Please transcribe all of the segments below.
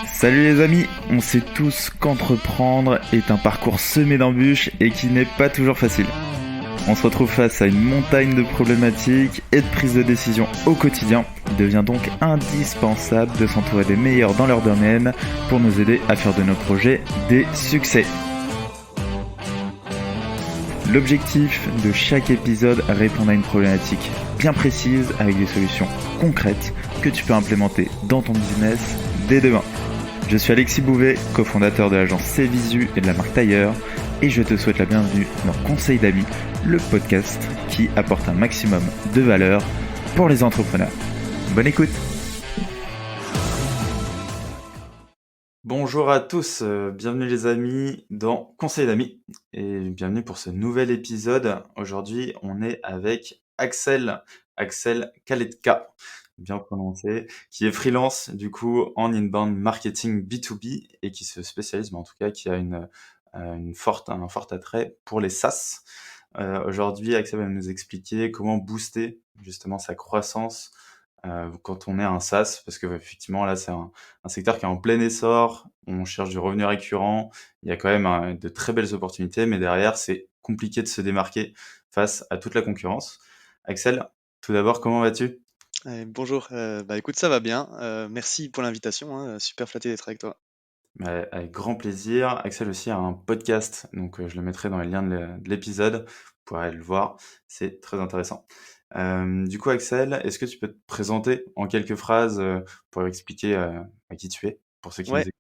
Salut les amis, on sait tous qu'entreprendre est un parcours semé d'embûches et qui n'est pas toujours facile. On se retrouve face à une montagne de problématiques et de prises de décision au quotidien. Il devient donc indispensable de s'entourer des meilleurs dans leur domaine pour nous aider à faire de nos projets des succès. L'objectif de chaque épisode est répondre à une problématique bien précise avec des solutions concrètes que tu peux implémenter dans ton business dès demain. Je suis Alexis Bouvet, cofondateur de l'agence Cvisu et de la marque Tailleur, et je te souhaite la bienvenue dans Conseil d'amis, le podcast qui apporte un maximum de valeur pour les entrepreneurs. Bonne écoute. Bonjour à tous, bienvenue les amis dans Conseil d'amis et bienvenue pour ce nouvel épisode. Aujourd'hui, on est avec Axel Kaletka, bien prononcé, qui est freelance du coup en inbound marketing B2B et qui se spécialise, mais en tout cas qui a un fort attrait pour les SaaS. Aujourd'hui, Axel va nous expliquer comment booster justement sa croissance quand on est un SaaS, parce que effectivement là c'est un secteur qui est en plein essor, on cherche du revenu récurrent, il y a quand même de très belles opportunités, mais derrière c'est compliqué de se démarquer face à toute la concurrence. Axel, tout d'abord, comment vas-tu? Bonjour, écoute, ça va bien, merci pour l'invitation, hein, super flatté d'être avec toi. Avec grand plaisir. Axel aussi a un podcast, donc je le mettrai dans les liens de l'épisode, vous pourrez aller le voir, c'est très intéressant. Du coup, Axel, est-ce que tu peux te présenter en quelques phrases pour expliquer à qui tu es, pour ceux qui nous Ouais, écoutent?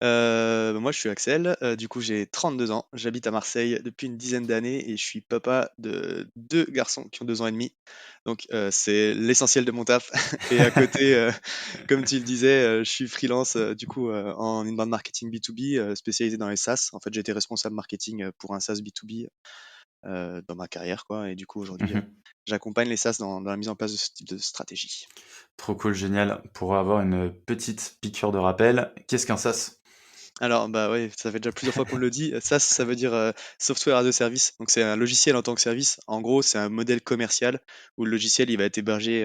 moi je suis Axel, du coup j'ai 32 ans, j'habite à Marseille depuis une dizaine d'années et je suis papa de 2 garçons qui ont 2 ans et demi. Donc c'est l'essentiel de mon taf et à côté, comme tu le disais, je suis freelance, du coup, en inbound marketing B2B, spécialisé dans les SaaS. En fait, j'étais responsable marketing, pour un SaaS B2B, dans ma carrière quoi et du coup aujourd'hui, Mhm. j'accompagne les SaaS dans la mise en place de ce type de stratégie. Trop cool, génial. Pour avoir une petite piqûre de rappel, qu'est-ce qu'un SaaS? Alors, bah, ouais, ça fait déjà plusieurs fois qu'on le dit. SaaS, ça veut dire, Software as a Service. Donc c'est un logiciel en tant que service. En gros, c'est un modèle commercial où le logiciel, il va être hébergé,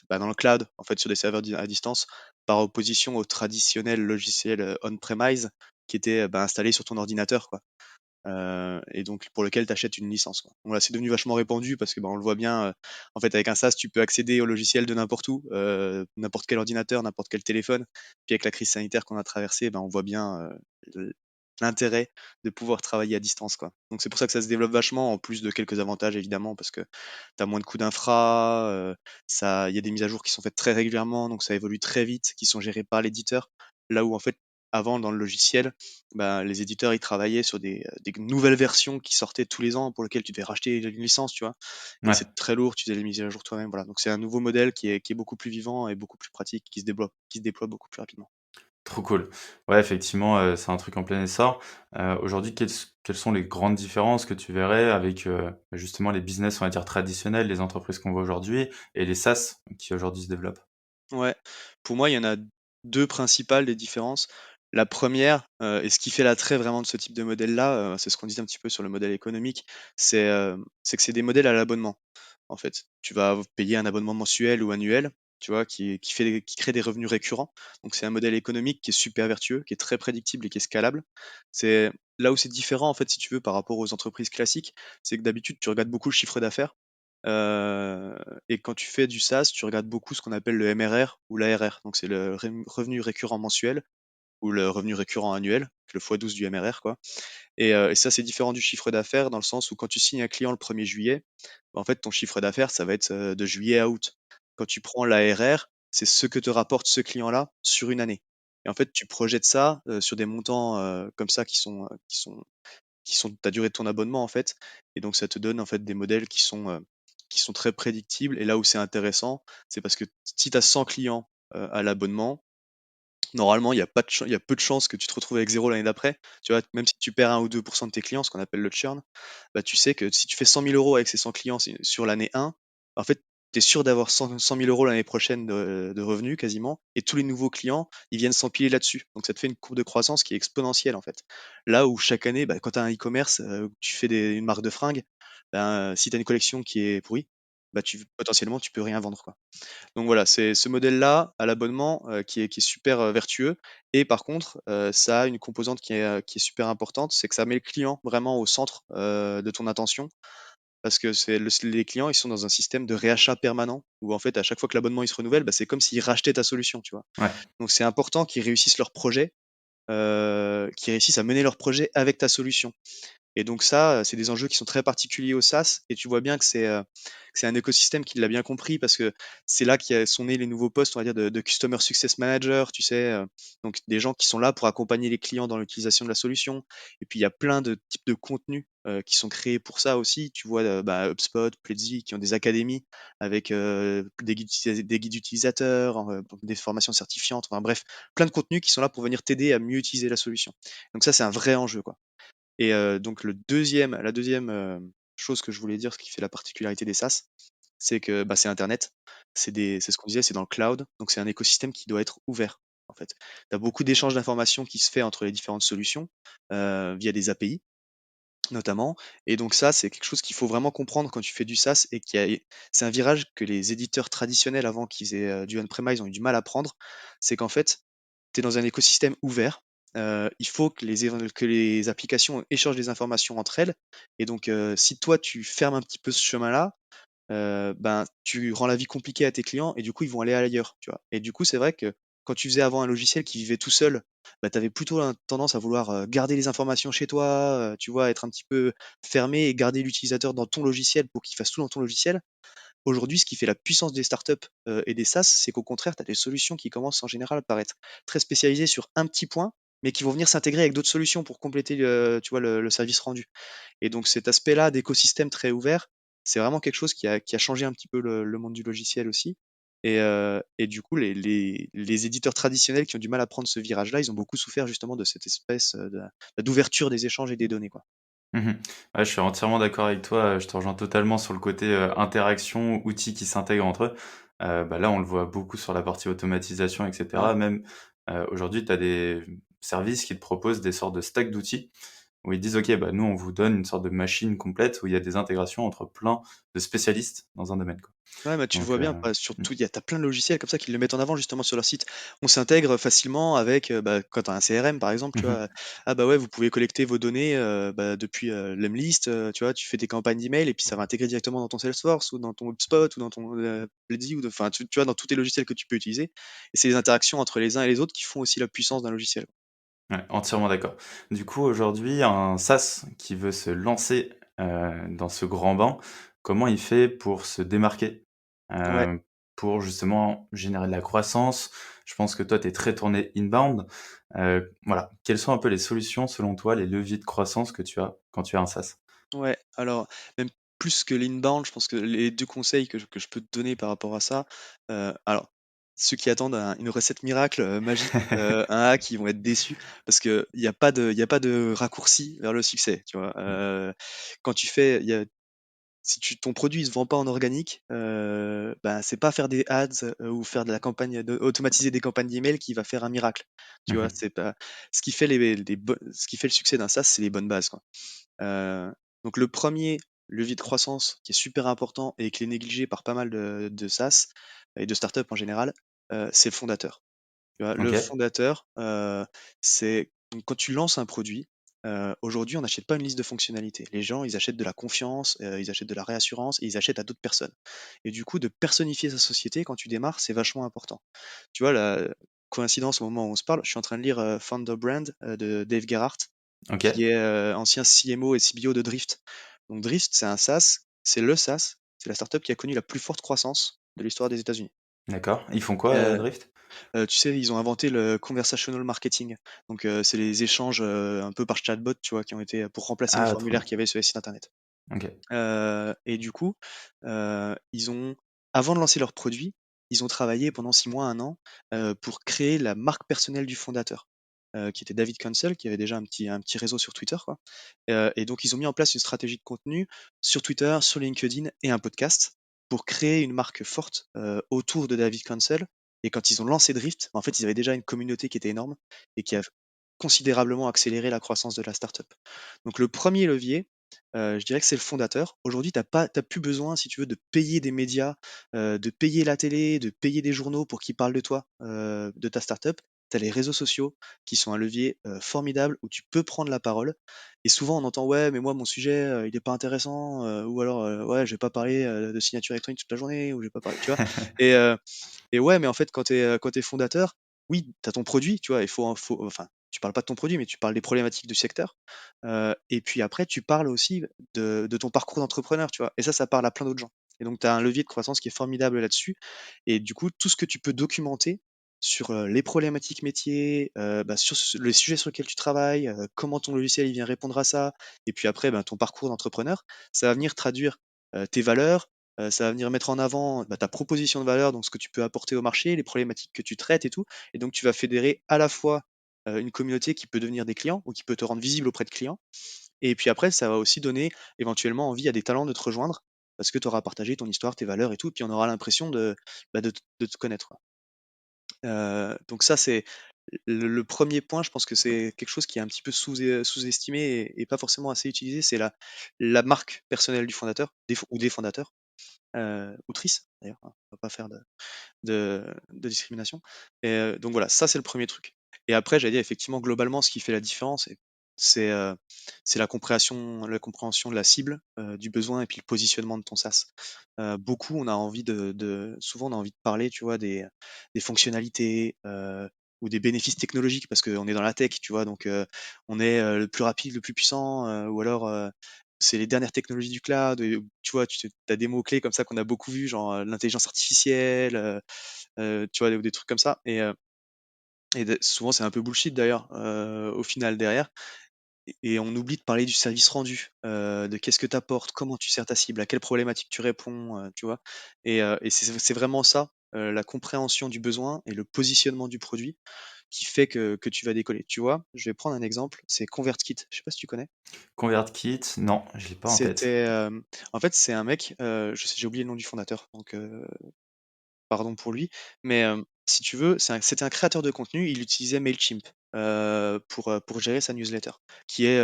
dans le cloud, en fait, sur des serveurs à distance, par opposition au traditionnel logiciel, on-premise qui était, installé sur ton ordinateur, quoi. Et donc pour lequel tu achètes une licence, quoi. Bon là, c'est devenu vachement répandu parce que, bah, on le voit bien, en fait, avec un SaaS, tu peux accéder au logiciel de n'importe où, n'importe quel ordinateur, n'importe quel téléphone. Puis avec la crise sanitaire qu'on a traversée, on voit bien, l'intérêt de pouvoir travailler à distance, quoi. Donc c'est pour ça que ça se développe vachement, en plus de quelques avantages évidemment, parce que tu as moins de coûts d'infra, ça il y a des mises à jour qui sont faites très régulièrement, donc ça évolue très vite, qui sont gérées par l'éditeur. Là où en fait, avant dans le logiciel, les éditeurs, ils travaillaient sur des nouvelles versions qui sortaient tous les ans pour lesquelles tu devais racheter une licence, tu vois? Et Ouais. c'est très lourd, tu faisais les mises à jour toi-même, voilà. Donc c'est un nouveau modèle qui est beaucoup plus vivant et beaucoup plus pratique, qui se déploie beaucoup plus rapidement. Trop cool. Ouais, effectivement, c'est un truc en plein essor. Aujourd'hui, quelles sont les grandes différences que tu verrais avec, justement les business, on va dire traditionnels, les entreprises qu'on voit aujourd'hui et les SaaS qui aujourd'hui se développent? Ouais, pour moi, il y en a 2 principales des différences. La première, et ce qui fait l'attrait vraiment de ce type de modèle-là, c'est ce qu'on disait un petit peu sur le modèle économique, c'est que c'est des modèles à l'abonnement, en fait. Tu vas payer un abonnement mensuel ou annuel, tu vois? Qui crée des revenus récurrents. Donc c'est un modèle économique qui est super vertueux, qui est très prédictible et qui est scalable. C'est là où c'est différent, en fait, si tu veux, par rapport aux entreprises classiques, c'est que d'habitude, tu regardes beaucoup le chiffre d'affaires. Heu et quand tu fais du SaaS, tu regardes beaucoup ce qu'on appelle le MRR ou l'ARR. Donc c'est le revenu récurrent mensuel ou le revenu récurrent annuel, le x12 du MRR quoi. Et ça, c'est différent du chiffre d'affaires dans le sens où quand tu signes un client le 1er juillet, en fait, ton chiffre d'affaires, ça va être, de juillet à août. Quand tu prends l'ARR, c'est ce que te rapporte ce client-là sur une année. Et en fait, tu projettes ça, sur des montants, comme ça qui sont ta durée de ton abonnement en fait. Et donc ça te donne en fait des modèles qui sont très prédictibles. Et là où c'est intéressant, c'est parce que si tu as 100 clients à l'abonnement, normalement il y a pas de il y a peu de chances que tu te retrouves avec zéro l'année d'après. Tu vois, même si tu perds 1 ou 2 de tes clients, ce qu'on appelle le churn, tu sais que si tu fais 100 000 € avec ces 100 clients sur l'année 1, en fait, tu es sûr d'avoir 100 000 € l'année prochaine de revenus quasiment, et tous les nouveaux clients, ils viennent s'empiler là-dessus. Donc ça te fait une courbe de croissance qui est exponentielle en fait. Là où chaque année, quand tu as un e-commerce, tu fais une marque de fringues, si tu as une collection qui est pourrie, bah, potentiellement, tu peux rien vendre, quoi. Donc voilà, c'est ce modèle-là à l'abonnement, qui est super, vertueux et par contre, ça a une composante qui est super importante, c'est que ça met le client vraiment au centre, de ton attention parce que les clients, ils sont dans un système de réachat permanent où en fait, à chaque fois que l'abonnement, il se renouvelle, bah, c'est comme s'ils rachetaient ta solution, tu vois? Ouais. Donc c'est important qu'ils réussissent leur projet, qu'ils réussissent à mener leur projet avec ta solution. Et donc ça, c'est des enjeux qui sont très particuliers au SaaS et tu vois bien que c'est un écosystème qui l'a bien compris parce que c'est là sont nés les nouveaux postes, on va dire, de Customer Success Manager, tu sais, donc des gens qui sont là pour accompagner les clients dans l'utilisation de la solution. Et puis il y a plein de types de contenus, qui sont créés pour ça aussi. Tu vois, bah, HubSpot, Pledzi qui ont des académies avec, des guides utilisateurs, des formations certifiantes, enfin bref, plein de contenus qui sont là pour venir t'aider à mieux utiliser la solution. Donc ça, c'est un vrai enjeu, quoi. Et donc la deuxième chose que je voulais dire, ce qui fait la particularité des SaaS, c'est que, bah, c'est internet. C'est ce qu'on disait, c'est dans le cloud, donc c'est un écosystème qui doit être ouvert, en fait. Tu as beaucoup d'échanges d'informations qui se fait entre les différentes solutions, via des API notamment. Et donc ça, c'est quelque chose qu'il faut vraiment comprendre quand tu fais du SaaS et c'est un virage que les éditeurs traditionnels avant qu'ils aient, du on-premise ont eu du mal à prendre. C'est qu'en fait, tu es dans un écosystème ouvert. Il faut que les applications échangent des informations entre elles. Et donc, si toi, tu fermes un petit peu ce chemin-là, ben, tu rends la vie compliquée à tes clients et du coup, ils vont aller ailleurs, tu vois? Et du coup, c'est vrai que quand tu faisais avant un logiciel qui vivait tout seul, bah, tu avais plutôt tendance à vouloir, garder les informations chez toi, tu vois? Être un petit peu fermé et garder l'utilisateur dans ton logiciel pour qu'il fasse tout dans ton logiciel. Aujourd'hui, ce qui fait la puissance des startups, et des SaaS, c'est qu'au contraire, tu as des solutions qui commencent en général par être très spécialisées sur un petit point, mais qui vont venir s'intégrer avec d'autres solutions pour compléter tu vois, le service rendu. Et donc cet aspect-là d'écosystème très ouvert, c'est vraiment quelque chose qui a changé un petit peu le monde du logiciel aussi. Et du coup, les éditeurs traditionnels qui ont du mal à prendre ce virage-là, ils ont beaucoup souffert justement de cette espèce, d'ouverture des échanges et des données, quoi. Mmh. Ouais, je suis entièrement d'accord avec toi, je te rejoins totalement sur le côté, interaction, outils qui s'intègrent entre eux. Bah, là, on le voit beaucoup sur la partie automatisation et Ouais. cetera. Même, aujourd'hui, tu as des services qui te proposent des sortes de stacks d'outils où ils disent: «OK, bah, nous, on vous donne une sorte de machine complète où il y a des intégrations entre plein de spécialistes dans un domaine», quoi. Ouais, bah, tu le Donc vois bien, pas mmh, surtout, il y a tu plein de logiciels comme ça qui le mettent en avant justement sur leur site. On s'intègre facilement avec, bah, quand tu as un CRM par exemple, tu mmh vois? Ah bah, ouais, vous pouvez collecter vos données, bah, depuis, Lemlist, tu vois? Tu fais tes campagnes d'email et puis ça va intégrer directement dans ton Salesforce ou dans ton HubSpot ou dans ton, Pledzi ou enfin, tu vois? Dans tous tes logiciels que tu peux utiliser et c'est les interactions entre les uns et les autres qui font aussi la puissance d'un logiciel. Ouais, entièrement d'accord. Du coup, aujourd'hui, un SaaS qui veut se lancer, dans ce grand bain, comment il fait pour se démarquer? Ouais. Pour justement générer de la croissance? Je pense que toi, tu es très tourné inbound. Voilà, quelles sont un peu les solutions selon toi, les leviers de croissance que tu as quand tu as un SaaS? Ouais, alors même plus que l'inbound, je pense que les 2 conseils que je peux te donner par rapport à ça, alors ceux qui attendent une recette miracle, magique, un hack, ils vont être déçus parce qu'il y a pas de raccourci vers le succès, tu vois? Quand tu fais il y a si ton produit il se vend pas en organique, bah, c'est pas faire des ads, ou faire de la campagne automatiser des campagnes d'email qui va faire un miracle, tu vois? Mmh. C'est pas ce qui fait le succès d'un SaaS, c'est les bonnes bases, quoi. Heu, donc le premier levier de croissance qui est super important et qui est négligé par pas mal de SaaS et de startups en général, c'est le fondateur. Tu vois? Le OK. fondateur, c'est donc quand tu lances un produit, aujourd'hui on n'achète pas une liste de fonctionnalités. Les gens, ils achètent de la confiance, ils achètent de la réassurance et ils achètent à d'autres personnes. Et du coup, de personnifier sa société quand tu démarres, c'est vachement important. Tu vois, la coïncidence au moment où on se parle, je suis en train de lire, Founder Brand, de Dave Gerhardt qui OK. est, ancien CMO et CBO de Drift. Donc Drift, c'est un SaaS, c'est le SaaS, c'est la startup qui a connu la plus forte croissance de l'histoire des États-Unis. D'accord. Ils font quoi, Heu Drift? tu sais, ils ont inventé le conversational marketing. Donc c'est les échanges, un peu par chatbot, tu vois? Qui ont été, pour remplacer les Ah, trop formulaires bien. qu'il y avait sur les sites internet. OK. Et du coup, ils ont avant de lancer leur produit, ils ont travaillé pendant 6 mois, 1 an, pour créer la marque personnelle du fondateur, qui était David Cancel, qui avait déjà un petit réseau sur Twitter, quoi. Et donc ils ont mis en place une stratégie de contenu sur Twitter, sur LinkedIn et un podcast pour créer une marque forte, autour de David Cancel. Et quand ils ont lancé Drift, en fait, ils avaient déjà une communauté qui était énorme et qui a considérablement accéléré la croissance de la startup. Donc le premier levier, Je dirais que c'est le fondateur. Aujourd'hui, tu plus besoin, si tu veux, de payer des médias, de payer la télé, de payer des journaux pour qu'ils parlent de toi, de ta startup. Tu as les réseaux sociaux qui sont un levier, formidable où tu peux prendre la parole et souvent on entend: «Ouais, mais moi mon sujet, il est pas intéressant», ou alors, «Ouais, je vais pas parler, de signature électronique toute la journée» ou «Je vais pas parler», tu vois? Et ouais, mais en fait, quand tu es fondateur, oui, tu as ton produit, tu vois? Il faut enfin, tu parles pas de ton produit, mais tu parles des problématiques du secteur, et puis après tu parles aussi de ton parcours d'entrepreneur, tu vois? Et ça parle à plein d'autres gens et donc tu as un levier de croissance qui est formidable là-dessus et du coup, tout ce que tu peux documenter sur, les problématiques métiers, bah, sur les sujets sur lesquels tu travailles, comment ton logiciel il vient répondre à ça et puis après, ben, ton parcours d'entrepreneur, ça va venir traduire, tes valeurs, ça va venir mettre en avant, bah, ta proposition de valeur, donc ce que tu peux apporter au marché, les problématiques que tu traites et tout. Et donc tu vas fédérer à la fois, une communauté qui peut devenir des clients ou qui peut te rendre visible auprès de clients. Et puis après, ça va aussi donner éventuellement envie à des talents de te rejoindre parce que tu auras partagé ton histoire, tes valeurs et tout, puis on aura l'impression bah, de te connaître, quoi. Donc ça, c'est le 1er point, je pense que c'est quelque chose qui est un petit peu sous-estimé et pas forcément assez utilisé, c'est la marque personnelle du fondateur, des fondateurs, ou trices d'ailleurs, hein, on va pas faire de discrimination. Et donc voilà, ça c'est le premier truc. Et après, j'allais dire effectivement, globalement, ce qui fait la différence, c'est c'est la compréhension de la cible, du besoin et puis le positionnement de ton SaaS. Beaucoup, on a envie souvent on a envie de parler, tu vois, des fonctionnalités, ou des bénéfices technologiques parce qu'on est dans la tech, tu vois, donc on est le plus rapide, le plus puissant, ou alors c'est les dernières technologies du cloud. Et, tu vois, tu as des mots-clés comme ça qu'on a beaucoup vus, genre l'intelligence artificielle, tu vois, des trucs comme ça. Et souvent, c'est un peu bullshit d'ailleurs, au final derrière. Et on oublie de parler du service rendu, de qu'est-ce que tu apportes, comment tu sers ta cible, à quelle problématique tu réponds, tu vois? Et c'est vraiment ça, la compréhension du besoin et le positionnement du produit qui fait que tu vas décoller. Tu vois? Je vais prendre un exemple, c'est ConvertKit. Je sais pas si tu connais? ConvertKit, non, je l'ai pas en tête. C'était, en fait, c'est un mec, j'ai oublié le nom du fondateur, donc pardon pour lui, mais si tu veux, c'était un créateur de contenu, il utilisait Mailchimp, pour gérer sa newsletter, qui est,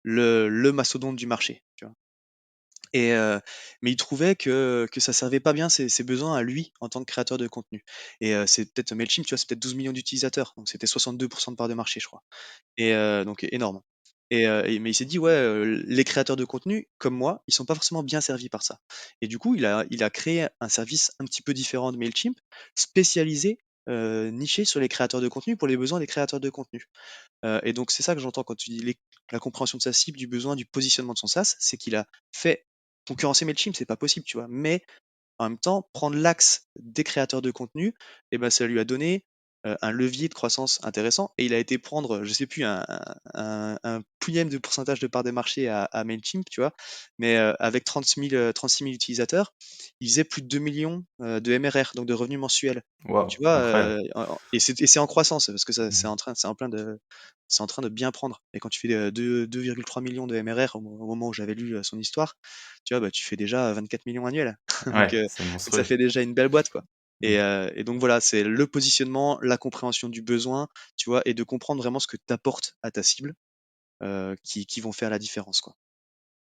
le mastodonte du marché, tu vois? Et mais il trouvait que ça servait pas bien ses besoins à lui, en tant que créateur de contenu. Et c'est peut-être Mailchimp, tu vois, c'est peut-être 12 millions d'utilisateurs, donc c'était 62 de part de marché, je crois. Et donc énorme. Mais il s'est dit: «Ouais, les créateurs de contenu, comme moi, ils sont pas forcément bien servis par ça». Et du coup, il a créé un service un petit peu différent de Mailchimp, spécialisé, niché sur les créateurs de contenu, pour les besoins des créateurs de contenu. Et donc c'est ça que j'entends quand tu dis la compréhension de sa cible, du besoin, du positionnement de son SaaS, c'est qu'il a fait concurrencer Mailchimp, c'est pas possible, tu vois? Mais en même temps, prendre l'axe des créateurs de contenu, et ben, ça lui a donné, un levier de croissance intéressant. Et il a été prendre, je sais plus, un pouillème de pourcentage de part de marché à Mailchimp, tu vois? Mais, avec 36 000 utilisateurs, il faisait plus de 2 millions de MRR, donc de revenus mensuels. Donc tu Waouh, vois, incroyable. et c'est en croissance parce que ça Mmh. c'est en train de bien prendre. Et quand tu fais, 2,3 millions de MRR au moment où j'avais lu, son histoire, tu vois, bah, tu fais déjà 24 millions annuels. Donc, Ouais, c'est donc ça monstrueux. fait déjà une belle boîte, quoi. Mmh. Et donc voilà, c'est le positionnement, la compréhension du besoin, tu vois? Et de comprendre vraiment ce que tu apportes à ta cible, qui vont faire la différence, quoi.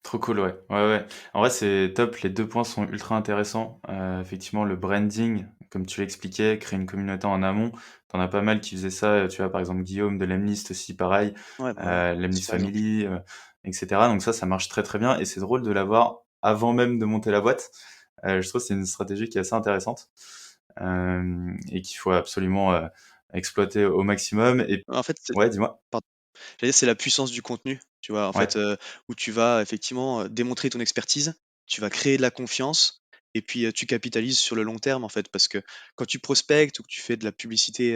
Trop cool, ouais. Ouais, ouais. En vrai, c'est top, les 2 points sont ultra intéressants. Effectivement, le branding, comme tu l'expliquais, créer une communauté en amont. T'en as pas mal qui faisaient ça, tu vois? Par exemple, Guillaume de Lemlist aussi, pareil, Ouais, bah, voilà, Lemlist super exemple. Family, et cetera. Donc ça marche très, très bien et c'est drôle de l'avoir avant même de monter la boîte. Je trouve que c'est une stratégie qui est assez intéressante, et qu'il faut absolument, exploiter au maximum et En fait, c'est ouais, dis-moi? pardon, j'allais dire, c'est la puissance du contenu, tu vois? En Ouais. fait, où tu vas effectivement, démontrer ton expertise, tu vas créer de la confiance et puis, tu capitalises sur le long terme, en fait. Parce que quand tu prospectes ou que tu fais de la publicité,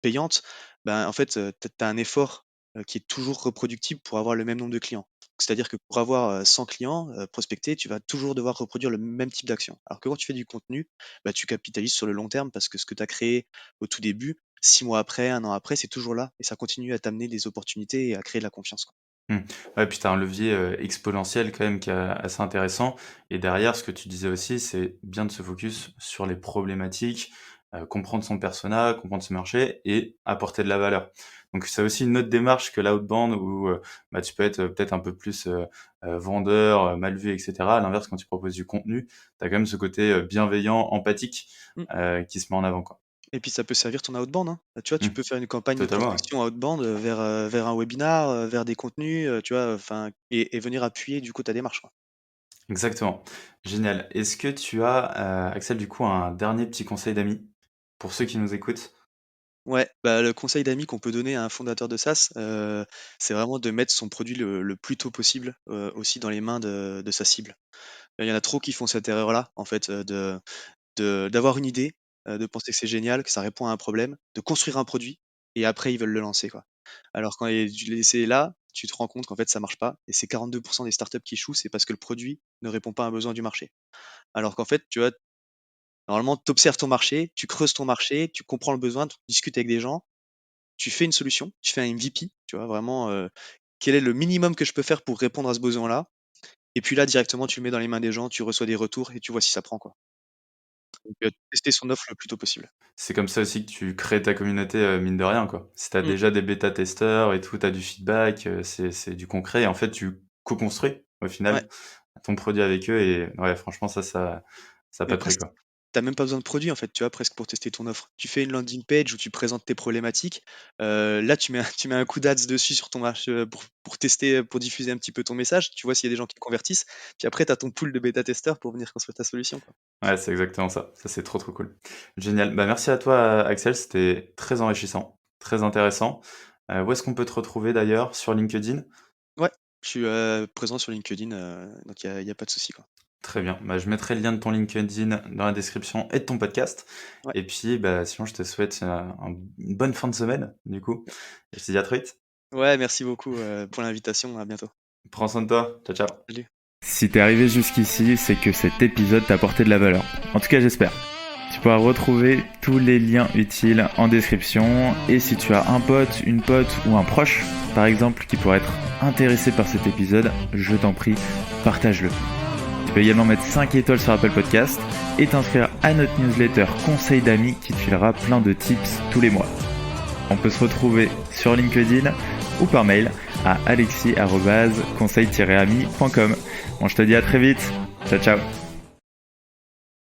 payante, ben, en fait, tu as un effort, qui est toujours reproductible pour avoir le même nombre de clients. C'est-à-dire que pour avoir, 100 clients, prospectés, tu vas toujours devoir reproduire le même type d'action. Alors que quand tu fais du contenu, bah, tu capitalises sur le long terme parce que ce que tu as créé au tout début, 6 mois après, 1 an après, c'est toujours là et ça continue à t'amener des opportunités et à créer de la confiance, quoi. Mmh. Ouais, puis tu as un levier, exponentiel quand même qui est assez intéressant et derrière, ce que tu disais aussi, c'est bien de se focus sur les problématiques, comprendre son persona, comprendre ce marché et apporter de la valeur. Donc c'est aussi une autre démarche que l'outbound où tu peux être peut-être un peu plus vendeur, mal vu, etc. À l'inverse, quand tu proposes du contenu, tu as quand même ce côté bienveillant, empathique Mmh. qui se met en avant, quoi. Et puis ça peut servir ton outbound, hein. Tu vois, tu peux faire une campagne de Totalement, ouais. prospection outbound, vers un webinar, vers des contenus, tu vois? Enfin et venir appuyer du coup ta démarche, quoi. Exactement. Génial. Est-ce que tu as, Axel, du coup, un dernier petit conseil d'amis pour ceux qui nous écoutent? Ouais, bah, le conseil d'amis qu'on peut donner à un fondateur de SaaS, c'est vraiment de mettre son produit le plus tôt possible, aussi dans les mains de sa cible. Il y en a trop qui font cette erreur-là, en fait, d'avoir une idée, de penser que c'est génial, que ça répond à un problème, de construire un produit et après ils veulent le lancer, quoi. Alors quand tu l'essaies là, tu te rends compte qu'en fait ça marche pas et c'est 42 des startups qui échouent, c'est parce que le produit ne répond pas à un besoin du marché. Alors qu'en fait, tu vois, normalement tu observes ton marché, tu creuses ton marché, tu comprends le besoin, tu discutes avec des gens, tu fais une solution, tu fais un MVP, tu vois? Vraiment, quel est le minimum que je peux faire pour répondre à ce besoin-là? Et puis là directement tu le mets dans les mains des gens, tu reçois des retours et tu vois si ça prend, quoi. Donc tester son offre le plus tôt possible. C'est comme ça aussi que tu crées ta communauté, mine de rien, quoi. Si tu as Mmh. déjà des bêta-testeurs et tout, tu as du feedback, c'est du concret et en fait, tu co-construis, au Ouais. final, ton produit avec eux et ouais, franchement, ça a Mais pas de prix, presque, quoi. tu même pas besoin de produit, en fait, tu vois? Presque pour tester ton offre. Tu fais une landing page où tu présentes tes problématiques, là, tu mets un coup d'ads dessus sur ton marché, pour tester, pour diffuser un petit peu ton message, tu vois s'il y a des gens qui convertissent, puis après tu as ton pool de bêta-testeurs pour venir construire ta solution, quoi. Ouais, c'est exactement ça. Ça, c'est trop, trop cool. Génial. Bah, merci à toi, Axel, c'était très enrichissant, très intéressant. Où est-ce qu'on peut te retrouver d'ailleurs? Sur LinkedIn? Ouais, je suis, présent sur LinkedIn, donc il y a pas de souci, quoi. Très bien. Bah, je mettrai le lien de ton LinkedIn dans la description et de ton podcast. Ouais, Et puis, bah, sinon, je te souhaite une bonne fin de semaine, du coup. Et je te dis à très vite. ouais, merci beaucoup, pour l'invitation, à bientôt. Prends soin de toi. Ciao, ciao. Salut. Si t'es arrivé jusqu'ici, c'est que cet épisode t'a apporté de la valeur. En tout cas, j'espère. Tu pourras retrouver tous les liens utiles en description. Et si tu as un pote, une pote ou un proche, par exemple, qui pourrait être intéressé par cet épisode, je t'en prie, partage-le. Tu peux également mettre 5 étoiles sur Apple Podcast et t'inscrire à notre newsletter Conseil d'amis qui te filera plein de tips tous les mois. On peut se retrouver sur LinkedIn ou par mail à alexis@conseil-ami.com. Bon, je te dis à très vite. Ciao, ciao.